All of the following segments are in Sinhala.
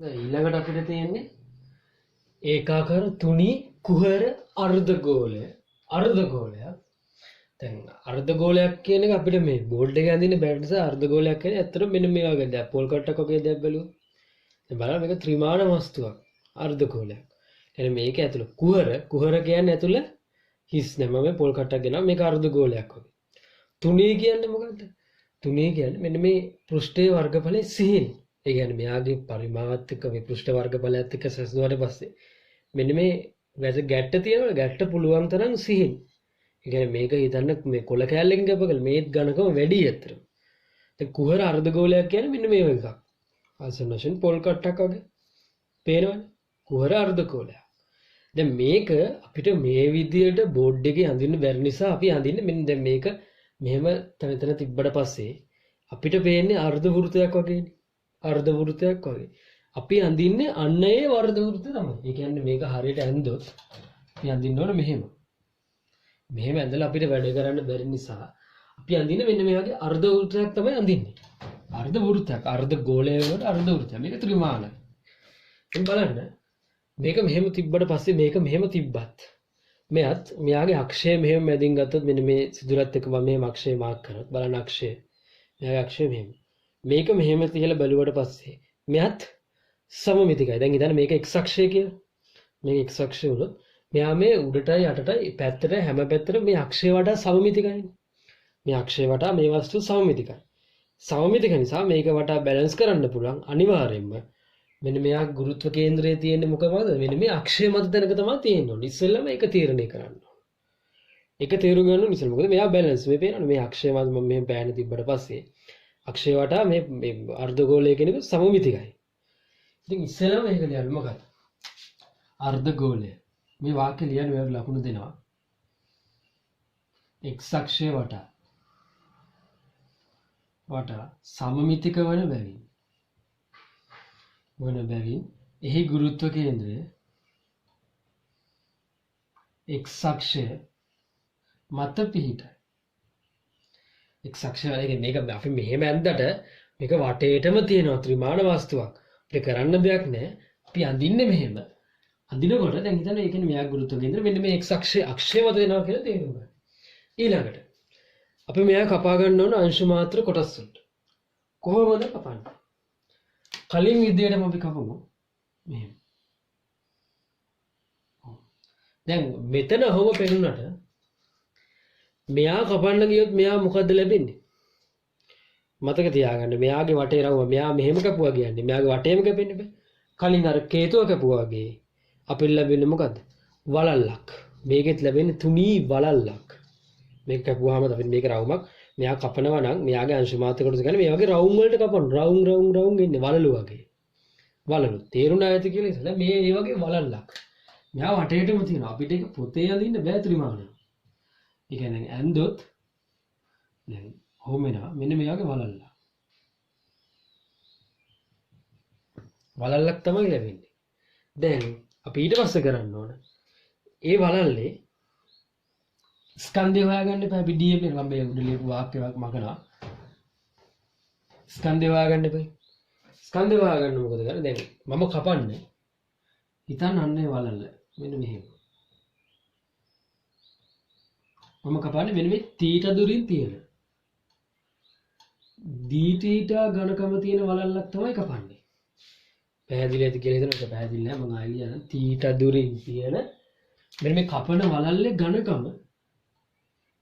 ඊළඟට අපිට තියෙන්නේ ඒකාකාර තුනී කුහර අර්ධගෝලය. අර්ධගෝලයක්. දැන් අර්ධගෝලයක් කියන එක අපිට මේ බෝඩ් එකේ අඳින්න බැරි නිසා අර්ධගෝලයක් කියන්නේ ඇත්තටම මෙන්න මේ වගේ දෙයක්. පොල් කට්ටක් වගේ දෙයක් බැලුවොත්. දැන් බලන්න මේක ත්‍රිමාණ වස්තුවක්. අර්ධගෝලයක්. එහෙනම් මේක ඇතුළේ කුහර කියන්නේ ඇතුළේ හිස් නැම මේ පොල් කට්ටක් ගෙනා මේක අර්ධගෝලයක් වගේ. තුනී කියන්නේ මොකද්ද? තුනී කියන්නේ මෙන්න මේ පෘෂ්ඨයේ වර්ගඵලයේ සිහින්. ඒ කියන්නේ මෙයාගේ පරිමාවත් එක්ක මේ පෘෂ්ඨ වර්ගඵලයත් එක්ක සැසඳුවාට පස්සේ මෙන්න මේ ගැට්ට තියෙනවා ගැට්ට පුළුවන් තරම් සිහින්. ඒ කියන්නේ මේක හිතන්න මේ කොළ කෑල්ලකින් ගපකල මේත් ඝනකම වැඩි අතරම. දැන් කුහර අර්ධගෝලයක් කියන්නේ මෙන්න මේ එකක්. ආසන්න වශයෙන් පොල් කට්ටක් වගේ. පේනවනේ? කුහර අර්ධගෝලයක්. දැන් මේක අපිට මේ විදියට බෝඩ් එකේ අඳින්න බැරි නිසා අපි අඳින්නේ මෙන්න දැන් මේක මෙහෙම තන තිබ්බට පස්සේ අපිට පේන්නේ අර්ධ වෘත්තයක් වගේනේ. අර්ධ වෘත්තයක් වගේ. අපි අඳින්නේ අන්න ඒ වර්ධ වෘත්තය තමයි. ඒ කියන්නේ මේක හරියට ඇඳොත් අපි අඳින්න ඕන මෙහෙම. මෙහෙම ඇඳලා අපිට වැඩ කරන්න බැරි නිසා අපි අඳින්නේ මෙන්න මේ වගේ අර්ධ වෘත්තයක් තමයි අඳින්නේ. අර්ධ වෘත්තයක්. අර්ධ ගෝලය වලට අර්ධ වෘත්තයක්. මේක ත්‍රිමාණයි. දැන් බලන්න මේක මෙහෙම තිබ්බට පස්සේ මේක මෙහෙම තිබ්බත් මෙයත් මෙයාගේ අක්ෂය මෙහෙම මැදින් ගත්තොත් මෙන්න මේ සිදුරත් එක්ක මම මේ අක්ෂය මාක් කරනවා. බලන්න අක්ෂය. මෙයාගේ අක්ෂය මෙහෙම. මේක මෙහෙම තියලා බැලුවට පස්සේ මෙයත් සමමිතිකයි. දැන් හිතන්න මේක x අක්ෂය කියලා. මේක x අක්ෂය වුණොත් මෙයා මේ උඩටයි යටටයි පැත්තට හැම පැත්තටම මේ අක්ෂය වටා සමමිතිකයි. මේ අක්ෂය වටා මේ වස්තු සමමිතිකයි. සමමිතික නිසා මේක වටා බැලන්ස් කරන්න පුළුවන් අනිවාර්යයෙන්ම මෙන්න මෙයා ගුරුත්ව කේන්ද්‍රයේ තියෙන්නේ මොකක්ද? මෙන්න මේ අක්ෂය මත තැනක තමයි තියෙන්නේ. ඉස්සෙල්ලම ඒක තීරණය කරන්න ඕන. ඒක තේරුම් ගන්න ඕන ඉස්සෙල්ලා. මොකද මෙයා බැලන්ස් මේ පේනවනේ මේ අක්ෂය මත මම මෙහෙම පෑන තිබ්බට පස්සේ අක්ෂය වටා මේ අර්ධගෝලය කියන එක සමමිතිකයි. ඉතින් ඉස්සෙල්ලාම මේක ලියන්න මොකක්ද? අර්ධගෝලය. මේ වාක්‍ය ලියන්න ඔයාලට ලකුණු දෙනවා. x අක්ෂය වටා සමමිතික වන බැවින් එහි ගුරුත්ව කේන්ද්‍රය x අක්ෂය මත පිහිටයි. x අක්ෂය වල මේක අපි මෙහෙම ඇද්දට මේක වටේටම තියෙනවා ත්‍රිමාණ වස්තුවක්. අපිට කරන්න දෙයක් නැහැ. අපි අඳින්නේ මෙහෙම. අඳිනකොට දැන් හිතන්න ඒ කියන්නේ මෙයා ගුරුත්ව කේන්ද්‍රය මෙන්න මේ x අක්ෂය මත වෙනවා කියලා තේරුම් ගන්න. ඊළඟට අපි මෙයා කපා ගන්න ඕන අංශු මාත්‍ර කොටස් වලට. කොහොමද කපන්නේ? කලින් විදියටම අපි කපමු. මෙහෙම. දැන් මෙතන ඔහොම පෙනුනට මෙයා කපන්න ගියොත් මෙයා මොකද්ද ලැබෙන්නේ? මතක තියාගන්න මෙයාගේ වටේ රවුම මෙයා මෙහෙම කපුවා කියන්නේ මෙයාගේ වටේම කැපෙන්න බෑ. කලින් අර කේතුව කපුවා වගේ අපිට ලැබෙන්නේ මොකද්ද? වලල්ලක්. මේකෙත් ලැබෙන්නේ තුනී වලල්ලක්. මේක කපුවාම අපිට මේක රවුමක් මෙයා කපනවා නම් මෙයාගේ අංශු මාත්‍ර කොටස ගන්න මේ වගේ රවුම් වලට කපන රවුම් ඉන්නේ වලලු වගේ. වලලු තේරුණා ඇති කියලා ඉතල මේ වගේ වලල්ලක්. මෙයා වටේටම තියෙනවා. අපිට ඒක පොතේ අඳින්න බෑ ත්‍රිමාණ. ඒ කියන්නේ ඇන්දොත් දැන් හොමෙනවා මෙන්න මේ වගේ වලල්ලක්. වලල්ලක් තමයි ලැබෙන්නේ. දැන් අපි ඊට පස්සේ කරන්න ඕන. ඒ වලල්ලේ ස්කන්ධය හොයාගන්න එපා. අපි DM එක මම මේ උඩ ලියපු වාක්‍යයක් මකනවා. ස්කන්ධය හොයාගන්න එපා. ස්කන්ධය හොයාගන්න මොකද කරන්නේ? දැන් මම කපන්නේ. හිතන්න අන්නේ වලල්ල. මෙන්න මෙහෙම. මම කපන්නේ මෙන්න මේ තීටා දුරින් තියෙන. දී තීටා ඝනකම තියෙන වලල්ලක් තමයි කපන්නේ. පැහැදිලි ඇති කියලා හිතනවා. පැහැදිලි නෑ මම ආයෙ ලියන තීටා දුරින් තියෙන මෙන්න මේ කපන වලල්ලේ ඝනකම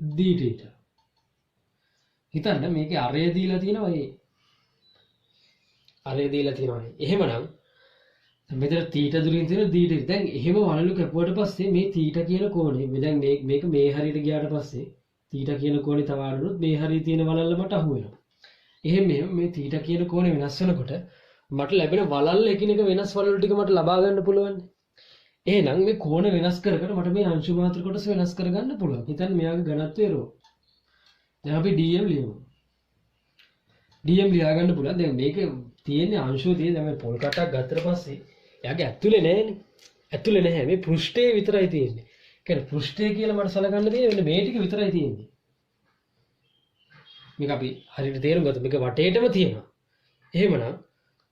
දීටීට හිතන්න මේකේ අරය දීලා තියෙනවා එහෙමනම් මෙතන තීටා දුරින් තියෙන දීටීට දැන් එහෙම වලලු කැපුවට පස්සේ මේ තීටා කියන කෝණය දැන් මේක මේ හරියට ගියාට පස්සේ තීටා කියන කෝණේ තව අඩුනොත් මේ හරිය තියෙන වලල්ල මට අහු වෙනවා. එහෙම මේ තීටා කියන කෝණය වෙනස් වෙනකොට මට ලැබෙන වලල්ල එකිනෙක වෙනස් වලලු ටික මට ලබා ගන්න පුළුවන්. එහෙනම් මේ කෝණ වෙනස් කර මට මේ අංශු මාත්‍ර කොටස වෙනස් කරගන්න පුළුවන්. හිතන්න මෙයාගේ ඝනත්වය රෝ. දැන් අපි dm ලියමු. dm ලියා ගන්න පුළුවන්. දැන් මේක තියෙන්නේ අංශුව තියෙන දැන් මේ පොල් කටක් ගත්තට පස්සේ එයාගේ ඇතුලේ නෑනේ. ඇතුලේ නැහැ. මේ පෘෂ්ඨයේ විතරයි තියෙන්නේ. කියන්නේ පෘෂ්ඨය කියලා මට සලකන්න තියෙන්නේ මේ ටික විතරයි තියෙන්නේ. මේක අපි හරියට තේරුම් ගත්තොත් මේක වටේටම තියෙනවා. එහෙමනම්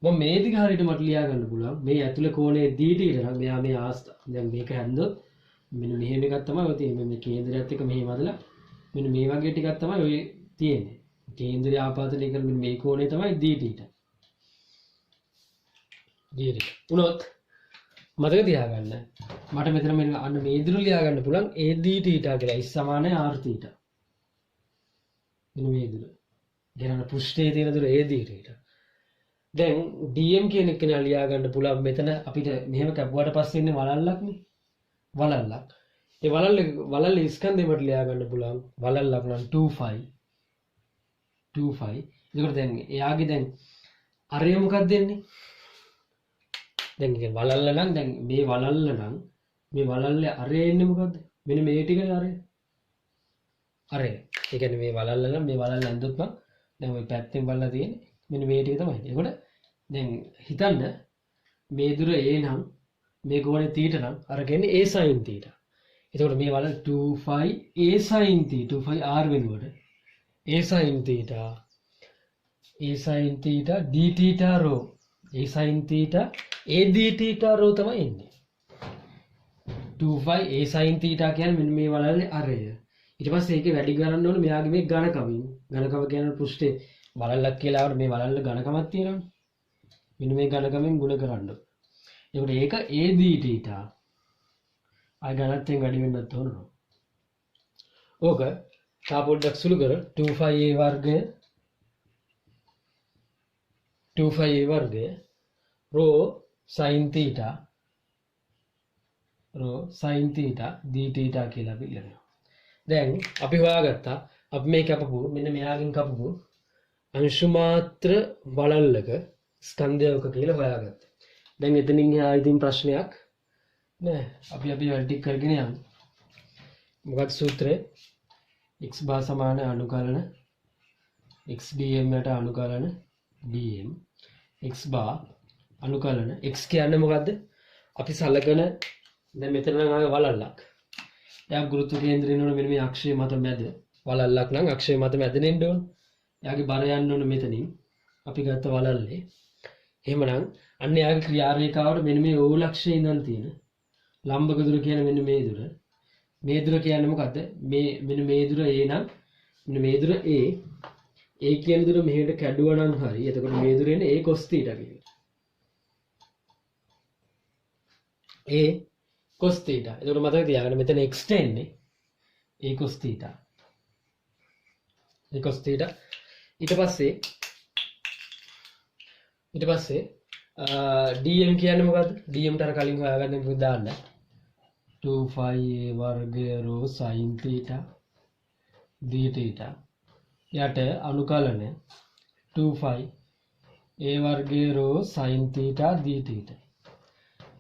මම මේ දිග හරියට මට ලියා ගන්න පුළුවන් මේ ඇතුලේ කෝණය dt නම් මෙයා මේ ආස්ත දැන් මේක හැන්දොත් මෙන්න මෙහෙම එකක් තමයි ඔය තියෙන්නේ මේ කේන්දරයත් එක්ක මෙහෙම අදලා මෙන්න මේ වගේ ටිකක් තමයි ඔය තියෙන්නේ කේන්දරය ආපාදනය කරන මෙන්න මේ කෝණය තමයි dt උනොත් මතක තියාගන්න මට මෙතන මෙන්න අන්න මේ ඉදිරිය ලියා ගන්න පුළුවන් a d theta කියලා is සමානයි r theta මෙන්න මේ ඉදිරිය ගණන පෘෂ්ඨයේ තියෙන දුර a d theta දැන් dm කියන එක නා ලියා ගන්න පුළුවන් මෙතන අපිට මෙහෙම කැපුවාට පස්සේ ඉන්නේ වලල්ලක්නේ වලල්ලක් ඒ වලල්ල ස්කන්ධෙ මට ලියා ගන්න පුළුවන් වලල්ලක් නම් 25 ඒකට දැන් එයාගේ දැන් අරය මොකක්ද දෙන්නේ දැන් ඉතින් වලල්ල නම් දැන් මේ වලල්ල නම් මේ වලල්ලේ අරය එන්නේ මොකද්ද මෙන්න මේ ටිකේ අරය අරය ඒ කියන්නේ මේ වලල්ල නම් මේ වලල්ල ඇඳුත් නම් දැන් ওই පැත්තෙන් බලලා තියෙන්නේ මෙන්න මේ ටික තමයි ඒකට දැන් හිතන්න මේ දුර a නම් මේ කෝණය θ නම් අර කියන්නේ a sin θ එතකොට මේ වල 25 a sin θ 25 r වෙනුවට a sin θ d θ rho a sin θ a d θ rho තමයි එන්නේ 25 a sin θ කියන්නේ මෙන්න මේ වලල්ලේ අරය ඊට පස්සේ ඒකේ වැඩි කරන්න ඕනේ මෙයාගේ මේ ඝනකමින් ඝනකම කියන්නේ පෘෂ්ඨේ වලල්ලක් කියලා ආවට මේ වලල්ල ඝනකමක් තියෙනවනේ මෙන්න මේ ඝනකමෙන් ගුණ කරන්න ඒකට ඒක a d θ ආය ඝනත්වයෙන් වැඩි වෙන්නත් ඕන ඕක තා පොඩ්ඩක් සුළු කර 25a වර්ගය 25a වර්ගය rho sin θ d θ කියලා අපි ලියනවා දැන් අපි හොයාගත්තා අපි මේ කපපු මෙන්න මෙයාගෙන් කපපු අංශු මාත්‍ර වලල්ලක ස්කන්ධයක කියලා හොයාගත්තා දැන් එතනින් එහා ඉතින් ප්‍රශ්නයක් නෑ අපි වැඩ ටික කරගෙන යමු මොකක්ද සූත්‍රය x බා සමාන අනුකලන x dm යට අනුකලන dm x බා අනුකලන x කියන්නේ මොකද්ද අපි සලකන දැන් මෙතන නම් ආවේ වලල්ලක් එයා ගුරුත්ව කේන්ද්‍රයෙන් උන මෙන්න මේ අක්ෂය මත මැද වලල්ලක් නම් අක්ෂය මත මැදෙන්න එන්න ඕන එයාගේ බර යන්න ඕන මෙතනින් අපි ගත්ත වලල්ලේ එහෙමනම් අන්න එයාගේ ක්‍රියාරේඛාවට මෙන්න මේ O ලක්ෂයේ ඉඳන් තියෙන ලම්බක දුර කියන්නේ මෙන්න මේ දුර කියන්නේ මොකද්ද මේ මෙන්න මේ දුර A නම් මෙන්න මේ දුර A කියන දුර මෙහෙට කැඩුවා නම් හරි එතකොට මේ දුර එන්නේ A cos θ කියලා A cos θ එතකොට මතක තියාගන්න මෙතන x එන්නේ A cos θ A cos θ ඊට පස්සේ dm කියන්නේ මොකද්ද dm ට අර කලින් හොයාගන්න විදිහ දාන්න 25a වර්ගය rho sin θ d θ යට අනුකලන 25a වර්ගය rho sin θ d θ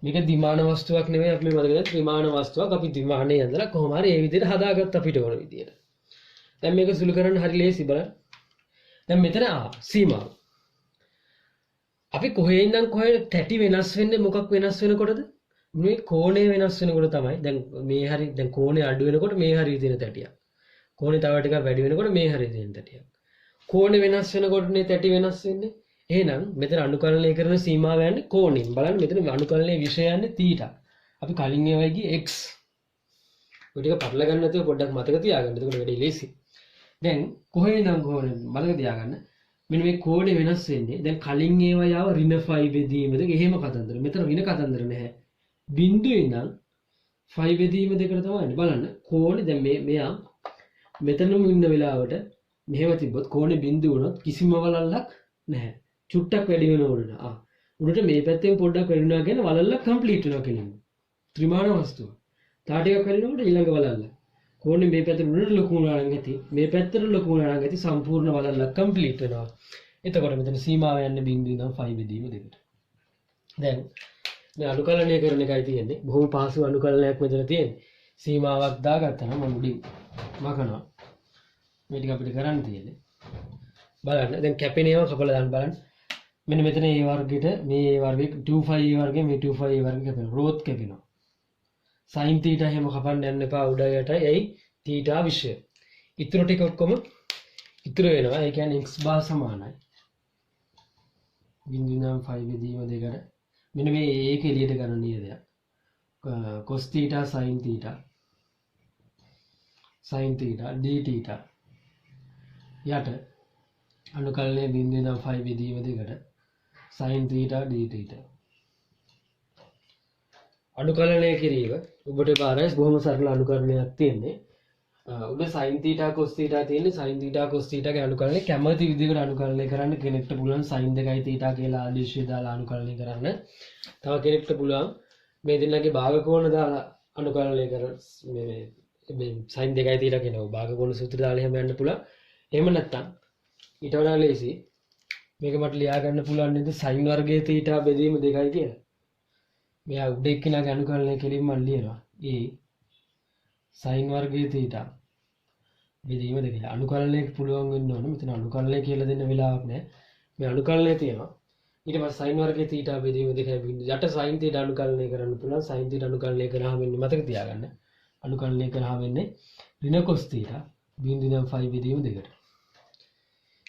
මේක ද්විමාන වස්තුවක් නෙවෙයි අපි මේ මතකද ත්‍රිමාන වස්තුවක් අපි ද්විමානයේ ඇඳලා කොහොම හරි ඒ විදිහට හදාගත්ත අපිට ඕන විදිහට දැන් මේක සුළු කරන්න හරි ලේසි බලන්න දැන් මෙතන සීමාව අපි කොහේ ඉඳන් කොහෙට තැටි වෙනස් වෙන්නේ මොකක් වෙනස් වෙනකොටද මේ කෝණය වෙනස් වෙනකොට තමයි දැන් මේ හරි දැන් කෝණය අඩු වෙනකොට මේ හරිය තියෙන තැටියක් කෝණය තව ටිකක් වැඩි වෙනකොට මේ හරිය තියෙන තැටියක් කෝණය වෙනස් වෙනකොටනේ තැටි වෙනස් වෙන්නේ එහෙනම් මෙතන අනුකලනය කරන සීමාව යන්නේ කෝණයෙන් බලන්න මෙතන අනුකලනයේ විෂය යන්නේ θ අපි කලින් ඒවයි ගියේ x ඔය ටික පටල ගන්න නැතුව පොඩ්ඩක් මතක තියාගන්න එතකොට වැඩි ලේසි දැන් කොහේ ඉඳන් කොහොමද මතක තියාගන්න මෙන්න මේ කෝණය වෙනස් වෙන්නේ දැන් කලින් ඒවා යාව ඍණ 5 බෙදීමද එහෙම කතන්දර මෙතන ඍණ කතන්දර නැහැ බිංදුවේ ඉඳන් 5 බෙදීම දෙකට තමයි බලන්න කෝණය දැන් මෙයා මෙතනම ඉන්න වෙලාවට මෙහෙම තිබ්බොත් කෝණය බිංදුව වුණොත් කිසිම වලල්ලක් නැහැ චුට්ටක් වැඩි වෙනවලුන උඩට මේ පැත්තෙන් පොඩ්ඩක් වැඩි වෙනවා කියන්නේ වලල්ල කම්ප්ලීට් වෙනවා කියන්නේ ත්‍රිමාන වස්තුව තා ටිකක් වැඩි වෙනකොට ඊළඟ වලල්ල කෝණය මේ පැත්තට උඩට ලොකු වුණා නම් ඇති මේ පැත්තට ලොකු වුණා නම් ඇති සම්පූර්ණ වලල්ල කම්ප්ලීට් වෙනවා එතකොට මෙතන සීමාව යන්නේ බිංදුව ඉඳන් 5 බෙදීම දෙකට දැන් මේ අනුකලනය කරන එකයි තියෙන්නේ බොහොම පහසු අනුකලනයක් මෙතන තියෙන්නේ සීමාවක් දාගත්තා නම් මම උඩින් මකනවා මේ ටික අපිට කරන්න තියෙන්නේ බලන්න දැන් කැපෙන ඒවා කපලා දාන්න බලන්න මෙන්න මෙතන A වර්ගයට මේ A වර්ගයේ 25A වර්ගයේ මේ 25A වර්ගය කැපෙනවා රෝත් කැපෙනවා sin θ එහෙම කපන්න යන්න එපා උඩ යට එයි θ විෂය ඉතුරු ටික ඔක්කොම ඉතුරු වෙනවා ඒ කියන්නේ x බා සමානයි බිඳුනම් 5 බෙදීම දෙකට මෙන්න මේ ඒක එළියට ගන්න නියදයක් cos theta sin theta d theta යට අනුකලනයේ බිඳුනම් 5 බෙදීම දෙකට sin theta d theta අනුකලනය කිරීම ඔබට බාරයි බොහොම සරල අනුකරණයක් තියෙන්නේ ඔබ sin theta cos theta තියෙන්නේ sin theta cos theta ගේ අනුකලනය කැමති විදිහකට අනුකලනය කරන්න කෙනෙක්ට පුළුවන් sin 2 theta කියලා ආදේශය දාලා අනුකලනය කරන්න තව කෙනෙක්ට පුළුවන් මේ දෙන්නගේ භාගකෝණ දාලා අනුකලනය කර මේ sin 2 theta කියන භාගකෝණ සූත්‍රය දාලා එහෙම යන්න පුළුවන් එහෙම නැත්නම් ඊට වඩා ලේසි මේක මට ලියා ගන්න පුළුවන් නේද sin වර්ගයේ theta බෙදීම 2යි කියලා මෙයා උඩ එක්කිනාගේ අනුකලනය කෙලින්ම ලියනවා ඒ sin වර්ගයේ theta බෙදීම 2 අනුකලනයක පුළුවන් වෙන්න ඕන මෙතන අනුකලනය කියලා දෙන්න වෙලාවක් නැහැ මේ අනුකලනය තියෙනවා ඊට පස්සේ sin වර්ගයේ theta බෙදීම 2යි බිඳු යට sin theta අනුකලනය කරන්න පුළුවන් sin theta අනුකලනය කරාම වෙන්නේ මතක තියාගන්න අනුකලනය කරාම වෙන්නේ ඍණ cos theta බිඳුනම් 5 බෙදීම 2ට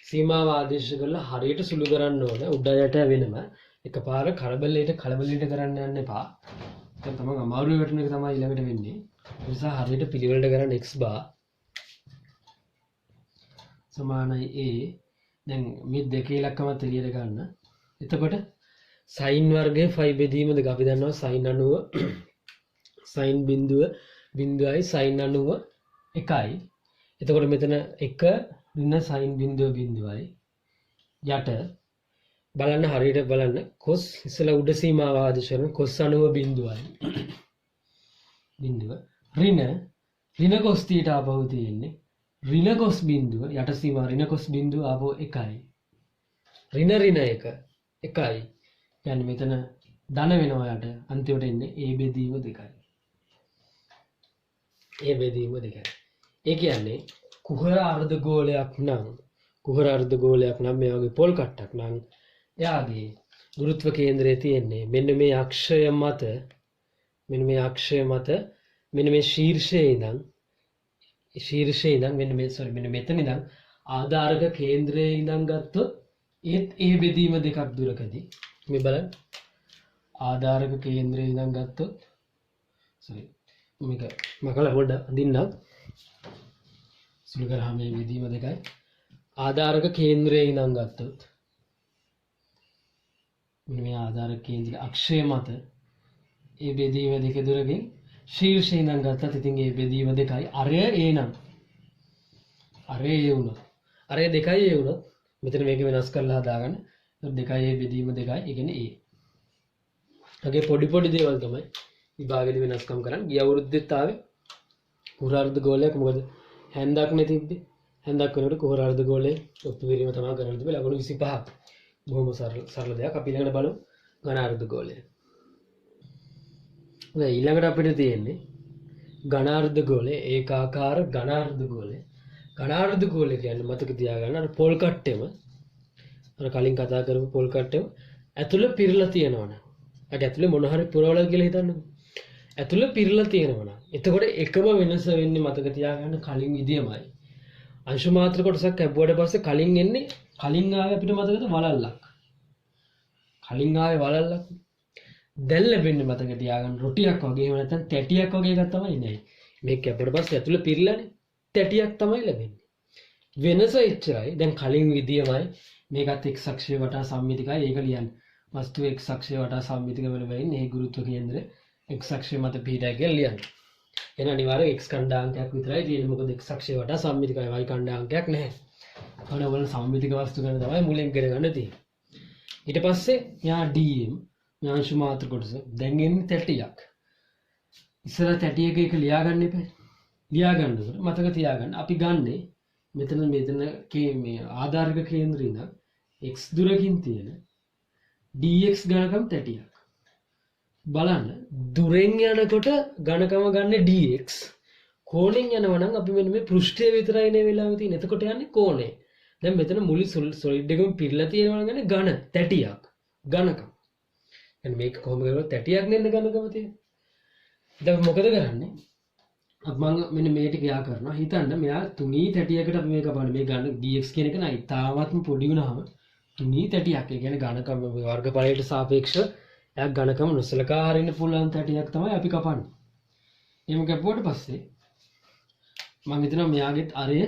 සීමාව ආදේශ කරලා හරියට සුළු කරන්න ඕන උඩ යට වෙනම එකපාර කලබලයට කරන්න යන්න එපා. දැන් තමයි අමාරු වෙටන එක තමයි ඊළඟට වෙන්නේ. ඒ නිසා හරියට පිළිවෙලට කරන්න x bar සමානයි a. දැන් මේ දෙකේ ඉලක්කමත් එළියට ගන්න. එතකොට sin වර්ගයේ 5 බෙදීම දෙක අපි දන්නවා sin 90 sin බිඳුවයි sin 90 එකයි. එතකොට මෙතන 1 ඍණ sin බිඳුවයි යට බලන්න හරියට බලන්න cos ඉස්සලා උඩ සීමාව ආදේශ කරන cos 90 බිඳුව ඍණ cos theta ආපහු තියෙන්නේ ඍණ cos බිඳුව යට සීමාව ඍණ cos බිඳුව ආපහු 1යි ඍණ 1 1යි يعني මෙතන ධන වෙනවා යට අන්තිමට එන්නේ a බෙදීම 2යි a බෙදීම 2යි ඒ කියන්නේ කුහර අර්ධගෝලයක් නම් මේ වගේ පොල් කට්ටක් නම් එයාගේ ගුරුත්ව කේන්ද්‍රය තියෙන්නේ මෙන්න මේ අක්ෂය මත මෙන්න මේ ශීර්ෂයේ ඉඳන් මෙන්න මෙතන ඉඳන් ආධාරක කේන්ද්‍රයේ ඉඳන් ගත්තොත් ඒත් ඒ බෙදීම දෙකක් දුරකදී මේ බලන්න ආධාරක කේන්ද්‍රයේ ඉඳන් ගත්තොත් මේක මකලා පොඩ්ඩක් අඳින්නම් සුළු කරාම මේ බෙදීම දෙකයි ආධාරක කේන්ද්‍රයේ ඉඳන් ගත්තොත් මේ ආධාරක කේන්ද්‍ර අක්ෂය මත ඒ බෙදීම දෙක දුරකින් ශීර්ෂයේ ඉඳන් ගත්තත් ඉතින් ඒ බෙදීම දෙකයි අරය ඒ නම් අරය ඒ වුණා අරය දෙකයි ඒ වුණා මෙතන මේක වෙනස් කරලා හදාගන්න දෙකයි ඒ බෙදීම දෙකයි ඒ කියන්නේ ඒ වගේ පොඩි දේවල් තමයි විභාගෙදි වෙනස්කම් කරන්නේ ගිය අවුරුද්දෙත් ආවේ කුහරාර්ධ ගෝලයක් මොකද හැන්දක් නැතිබ්බේ හැන්දක් වෙනකොට කුහරාර්ධ ගෝලයේ ඔප්පු කිරීම තමයි කරන්න තිබෙන්නේ ලකුණු 25ක් බොහොම සරල දෙයක් අපි ඊළඟට බලමු ඝනාර්ධ ගෝලය. දැන් ඊළඟට අපිට තියෙන්නේ ඝනාර්ධ ගෝලය ඒකාකාර ඝනාර්ධ ගෝලය. ඝනාර්ධ ගෝලය කියන්නේ මතක තියාගන්න අර පොල් කට්ටෙම අර කලින් කතා කරපු පොල් කට්ටෙම ඇතුළේ පිරලා තියෙනවනේ. අර ඇතුළේ මොන හරි පුරවලා කියලා හිතන්නකෝ. ඇතුළේ පිරලා තියෙනවනේ. එතකොට එකම වෙනස වෙන්නේ මතක තියාගන්න කලින් විදියමයි. අංශු මාත්‍ර කොටසක් ලැබුවට පස්සේ කලින් එන්නේ කලින් ආවේ අපිට මතකද වලල්ලක්. කලින් ආවේ වලල්ලක්. දැන් ලැබෙන්නේ මතක තියාගන්න රොටියක් වගේ එහෙම නැත්නම් තැටියක් වගේ එකක් තමයි නේ. මේක කැපුවට පස්සේ ඇතුළේ පිරලානේ තැටියක් තමයි ලැබෙන්නේ. වෙනස එච්චරයි. දැන් කලින් විදියමයි මේකත් x අක්ෂය වටා සම්මිතිකයි. ඒක ලියන්න. වස්තුව x අක්ෂය වටා සම්මිතික වෙන වෙන්නේ ඒ ගුරුත්ව කේන්ද්‍රය x අක්ෂය මත පිහිටයි කියලා ලියන්න. එන අනිවාර්ය x කණ්ඩාංකයක් විතරයි තියෙන්නේ. මොකද x අක්ෂය වටා සම්මිතිකයි y කණ්ඩාංකයක් නැහැ. අනේ ඔයගොල්ලෝ සම්මිතික වස්තු ගැන තමයි මුලින් ඉගෙන ගන්න තියෙන්නේ. ඊට පස්සේ යා dm ඥාංශ මාත්‍ර කොටස දැන් එන්නේ තැටියක්. ඉස්සර තැටියක එක ලියා ගන්න එපා. ලියා ගන්නකොට මතක තියාගන්න අපි ගන්නේ මෙතන මේ ආධාරක කේන්ද්‍රේ ඉඳන් x දුරකින් තියෙන dx ඝනකම් තැටියක්. බලන්න දුරෙන් යනකොට ඝනකම ගන්න dx කෝණෙන් යනවා නම් අපි මෙන්න මේ පෘෂ්ඨය විතරයි නේ වෙලාවෙ තියෙන්නේ. එතකොට යන්නේ කෝණය. දැන් මෙතන මුළු සොලිඩ් එකම පිරලා තියෙනවා නම් ඝන තැටියක් ඝනකම්. يعني මේක කොහොමද කරන්නේ තැටියක් නෙන්න ඝනකම තියෙන්නේ. දැන් මොකද කරන්නේ? මම මෙන්න මේ ටික යා කරනවා. හිතන්න මෙයා තුනී තැටියකට අපි මේක බලන්න මේ ගන්න dx කියන එක නයි තාමත්ම පොඩි වුණාම තුනී තැටියක්. ඒ කියන්නේ ඝනකම වර්ගඵලයට සාපේක්ෂව එයා ඝනකම නොසලකා හරින්න පුළුවන් තැටියක් තමයි අපි කපන්නේ. එහෙම කැපුවට පස්සේ මම හිතනවා මෙයාගෙත් අරය A.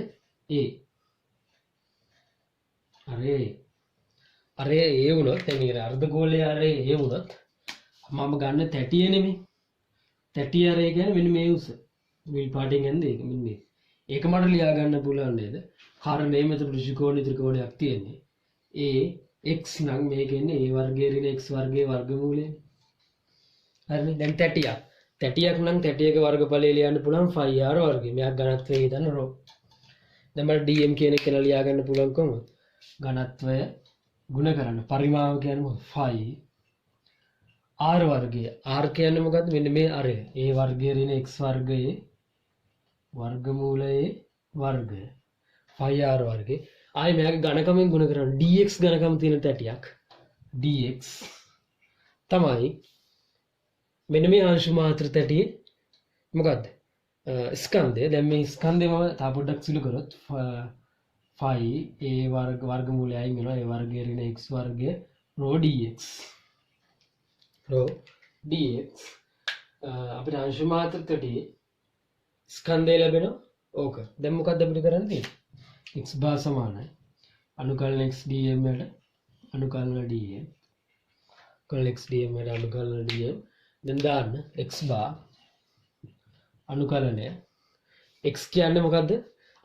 අරය A වුණොත් දැන් මේ අර්ධගෝලයේ අරය A වුණොත් මම ගන්න තැටිය නෙමෙයි. තැටිය අරය කියන්නේ මෙන්න මේ උස. මේ පාටින් යන්නේ ඒක මෙන්න මේ. ඒක මට ලියා ගන්න පුළුවන් නේද? කාරණේ මෙතන ත්‍රිකෝණ ත්‍රිකෝණයක් තියෙන්නේ. A x නම් මේක ඉන්නේ a වර්ගයේ ඍණ x වර්ගයේ වර්ගමූලය. හරිනේ. දැන් තැටියක් නම් තැටියක වර්ගඵලය ලියන්න පුළුවන් phi r වර්ගය. මෙයක් ඝනත්වය හිතන්න ρ. දැන් මට dm කියන එක කියලා ලියා ගන්න පුළුවන් කොහොමද? ඝනත්වය ගුණ කරන්න පරිමාව කියන්නේ phi r වර්ගය. r කියන්නේ මොකද්ද? මෙන්න මේ අරය. a වර්ගයේ ඍණ x වර්ගයේ වර්ගමූලයේ වර්ගය. phi r වර්ගය. ආයි මෙයාගේ ඝනකමෙන් ගුණ කරන්න dx ඝනකම තියෙන තැටියක්. dx තමයි මෙන්න මේ අංශු මාත්‍ර තැටියේ මොකද්ද? ස්කන්ධය. දැන් මේ ස්කන්ධය මම තා පොඩ්ඩක් සිදු කරොත් phi a වර්ගමූලයයි වෙනවා a වර්ගයේ ඍණ x වර්ගය rho dx. rho dx අපිට අංශු මාත්‍ර තැටියේ ස්කන්ධය ලැබෙනවා. ඕක. දැන් මොකද්ද අපිට කරන්න තියෙන්නේ? x bar සමානයි අනුකලන x dm වල අනුකලන dm කලන x dm වල අනුකලන dm දැන් දාන්න x bar අනුකලනය x කියන්නේ මොකද්ද?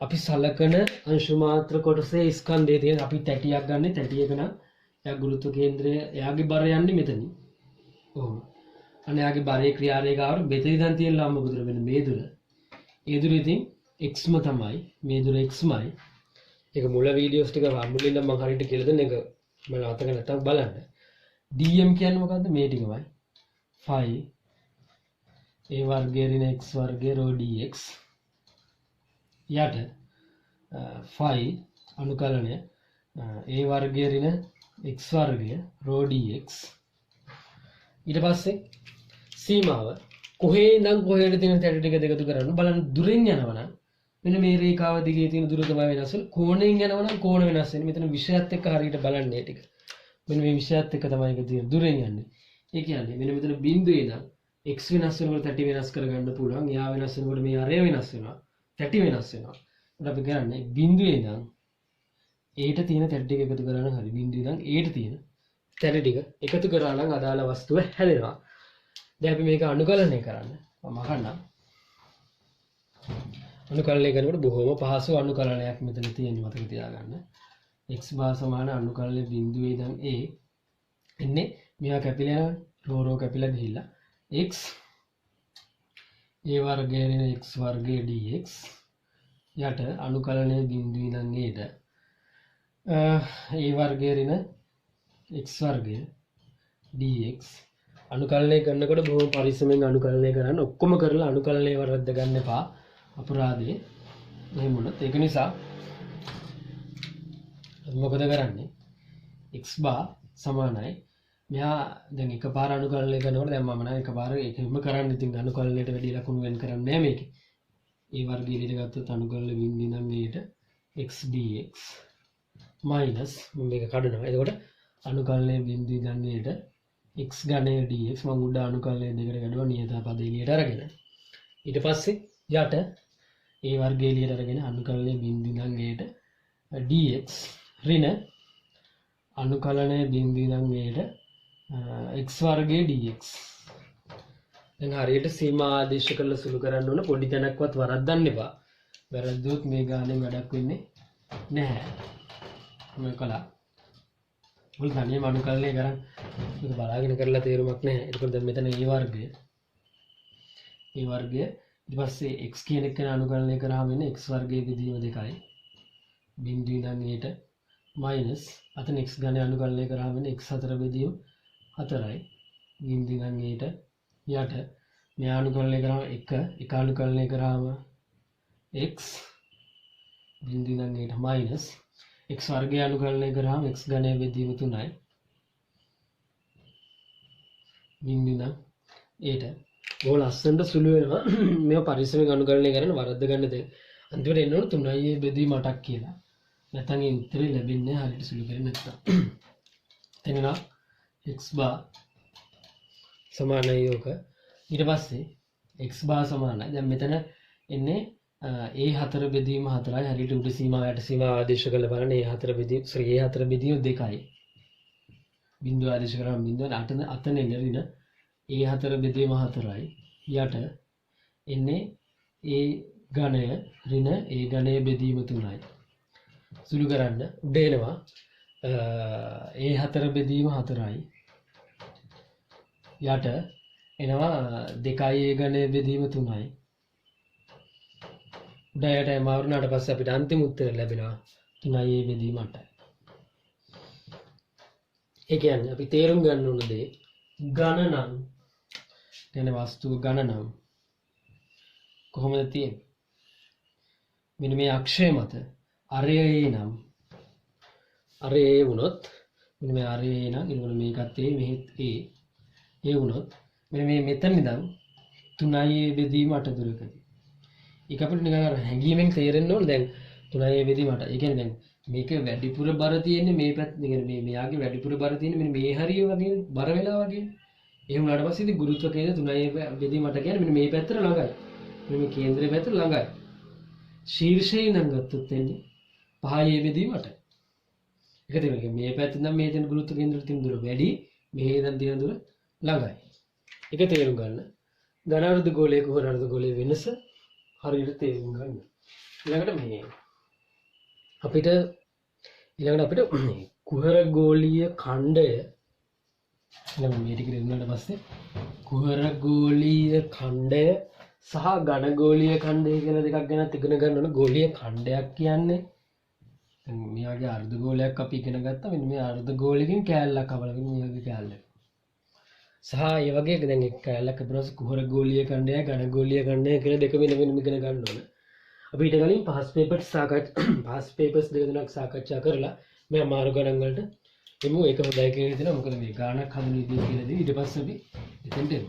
අපි සලකන අංශු මාත්‍ර කොටසේ ස්කන්ධය තියෙන අපි තැටියක් ගන්න තැටියක නම් එයා ගුරුත්ව කේන්ද්‍රය එයාගේ බර යන්නේ මෙතනින්. ඔහොම. අනේ එයාගේ බරේ ක්‍රියාරේඛාවට මෙතන ඉඳන් තියෙන ලම්බ දුර වෙන මේ දුර. ඒ දුර ඉතින් xම තමයි මේ දුර xමයි. ඒක මුල වීඩියෝස් ටික මුලින්ම මම හරියට කියලා දෙන්න එක මම අතක නැත්තම් බලන්න. dm කියන්නේ මොකද්ද? මේ ටිකමයි. phi a වර්ගයේ ඍණ x වර්ගයේ rho dx යට phi අනුකලනය a වර්ගයේ ඍණ x වර්ගය rho dx ඊට පස්සේ සීමාව කොහේ ඉඳන් කොහෙට තියෙන තැටි ටික දෙකතු කරන්න බලන්න දුරින් යනවා නම් මෙන්න මේ රේඛාව දිගේ තියෙන දුර තමයි වෙනස් වෙන්නේ. කෝණයෙන් යනවා නම් කෝණ වෙනස් වෙන්නේ. මෙතන විෂයත් එක්ක හරියට බලන්න මේ ටික. මෙන්න මේ විෂයත් එක්ක තමයි ඒක තියෙන දුරෙන් යන්නේ. ඒ කියන්නේ මෙන්න මෙතන බිඳුවේ ඉඳන් x වෙනස් වෙනකොට තැටි වෙනස් කරගන්න පුළුවන්. යා වෙනස් වෙනකොට මේ අරය වෙනස් වෙනවා. තැටි වෙනස් වෙනවා. ඒත් අපි කරන්නේ බිඳුවේ ඉඳන් a ට තියෙන තැටි ටික එකතු කරලා නම් හරි. බිඳුවේ ඉඳන් a ට තියෙන තැටි ටික එකතු කරලා නම් අදාළ වස්තුව හැදෙනවා. දැන් අපි මේක අනුකලනය කරන්න. මම අහන්නම්. අනුකලනය කරනකොට බොහොම පහසු අනුකලනයක් මෙතන තියෙන මතක තියාගන්න. x bar සමාන අනුකලනය බිඳුවේ ඉඳන් a එන්නේ මෙහා කැපිලා යනවා. රෝ කැපිලා ගිහිල්ලා x a වර්ගයේ ඍණ x වර්ගයේ dx යට අනුකලනය බිඳුවේ ඉඳන් a වර්ගයේ ඍණ x වර්ගය dx අනුකලනය කරනකොට බොහොම පරිස්සමෙන් අනුකලනය කරන්න. ඔක්කොම කරලා අනුකලනය වරද්ද ගන්න එපා. අපරාධේ එහෙම වුණත් ඒක නිසා මොකද කරන්නේ? x bar සමානයි මෙහා දැන් එකපාර අනුකලනය කරනකොට දැන් මම නම් එකපාර ඒකෙම කරන්න. ඉතින් අනුකලනයට වැඩි ලකුණු වෙන් කරන්නේ නැහැ මේකේ. ඒ වර්ගයේ ඊට ගත්තොත් අනුකලන බිඳින් නම් මේට x dx මයිනස් මම මේක කඩනවා. එතකොට අනුකලනයේ බිඳින් නම් මේට x ඝනය dx මම උඩ අනුකලනය දෙකට කඩුවා නියත පද එළියට අරගෙන. ඊට පස්සේ යට ඒ වර්ගයේ එළියට අරගෙන අනුකලනයේ බිඳින් නම් මේට dx ඍණ අනුකලනයේ බිඳින් නම් මේට x වර්ගයේ dx. දැන් හරියට සීමා ආදේශ කරලා සුළු කරන්න ඕන. පොඩි තැනක්වත් වරද්දන්න එපා. වැරද්දුවොත් මේ ගානෙන් වැඩක් වෙන්නේ නැහැ. මම කළා. මුල් තනියම අනුකලනය කරන් මේක බලාගෙන කරලා තේරුමක් නැහැ. ඒකෝ දැන් මෙතන a වර්ගය ඊට පස්සේ x කියන එක අනුකලනය කරාම වෙන්නේ x වර්ගයේ බෙදීම 2යි. බිඳුවේ ඉඳන් ඊට මයිනස් අතන x ඝනය අනුකලනය කරාම වෙන්නේ x 4 බෙදීම 4යි. බිඳුවේ ඉඳන් ඊට යට මේ අනුකලනය කරාම 1 අනුකලනය කරාම x බිඳුවේ ඉඳන් ඊට මයිනස් x වර්ගය අනුකලනය කරාම x ඝනය බෙදීම 3යි. බිඳුවේ ඉඳන් ඊට බොහොම ලස්සනට සුළු වෙනවා. මේව පරිස්සමෙන් අනුකලනය කරන්න වරද්ද ගන්න දෙයක්. අන්තිමට එන්න ඕන 3i බෙදීම 8ක් කියලා. නැත්නම් ඒ උත්තරේ ලැබෙන්නේ හරියට සුළු කරේ නැත්නම්. එතන x bar සමානයි යෝක. ඊට පස්සේ x bar සමානයි. දැන් මෙතන එන්නේ a4 බෙදීම 4යි. හරියට උඩ සීමාව යට සීමාව ආදේශ කරලා බලන්න a4 බෙදීම a4 බෙදීම 2යි. බිංදුව ආදේශ කරාම බිංදුව අතන එන a4 බෙදීම 4යි. යට එන්නේ a ඝනය ඍණ a ඝනය බෙදීම 3යි. සුළු කරන්න උඩ එනවා a4 බෙදීම 4යි. යට එනවා 2යි a ඝනය බෙදීම 3යි. උඩ යට මාරුනාට පස්සේ අපිට අන්තිම උත්තරය ලැබෙනවා 3යි a බෙදීම 8යි. ඒ කියන්නේ අපි තේරුම් ගන්න ඕන දේ ඝන නම් එන වස්තුව ඝන නම් කොහොමද තියෙන්නේ? මෙන්න මේ අක්ෂය මත අරය a නම් අරය a වුණොත් මෙන්න මේ අරය a නම් ඊළඟට මේකත් a මෙහෙත් a වුණොත් මෙන්න මේ මෙතන ඉඳන් 3යි a බෙදීම 8 දුරකදී. ඒක අපිට නිකන් අර හැංගීමෙන් තේරෙන්න ඕන දැන් 3යි a බෙදීම 8. ඒ කියන්නේ දැන් මේක වැඩිපුර බර තියෙන්නේ මේ පැත්ත. ඒ කියන්නේ මෙයාගේ වැඩිපුර බර තියෙන්නේ මෙන්න මේ හරිය වගේ බර වෙලා වගේ. එහෙම වුණාට පස්සේ ඉතින් ගුරුත්ව කේන්ද්‍රය 3යි a බෙදීම 8 කියන්නේ මෙන්න මේ පැත්තට ළඟයි. මෙන්න මේ කේන්ද්‍රය පැත්තට ළඟයි. ශීර්ෂයේ ඉඳන් ගත්තොත් එන්නේ 5යි a බෙදීම 8යි. ඒක තේරෙන්නේ මේ පැත්තෙන් නම් මේ තියෙන ගුරුත්ව කේන්ද්‍රයට තියෙන දුර වැඩි, මෙහි ඉඳන් තියෙන දුර ළඟයි. ඒක තේරුම් ගන්න. ඝන අර්ධ ගෝලයේ කුහර අර්ධ ගෝලයේ වෙනස හරියට තේරුම් ගන්න. ඊළඟට මේ අපිට මේ කුහර ගෝලීය ඛණ්ඩය ඊළඟ මේ ටික ඉගෙනුනාට පස්සේ කුහර ගෝලීය ඛණ්ඩය සහ ඝන ගෝලීය ඛණ්ඩය කියලා දෙකක් ගැන ඉගෙන ගන්න ඕන. ගෝලීය ඛණ්ඩයක් කියන්නේ දැන් මෙයාගේ අර්ධ ගෝලයක් අපි ඉගෙන ගත්තා. මෙන්න මේ අර්ධ ගෝලයකින් කෑල්ලක් කපලාගෙන මෙයාගේ කෑල්ලක්. සහ ඒ වගේ දැන් එක කෑල්ලක් කපනවාස කුහර ගෝලීය ඛණ්ඩය ඝන ගෝලීය ඛණ්ඩය කියලා දෙක වෙන වෙනම ඉගෙන ගන්න ඕන. අපි ඊට කලින් පාස් පේපර්ස් දෙක තුනක් සාකච්ඡා කරලා මේ අමාරු ගණන් වලට එමු. ඒක හොඳයි කියලා හිතෙනවා. මොකද මේ ගාණක් හදන විදිය කියලා දී ඊට පස්සේ අපි එතෙන්ට එමු.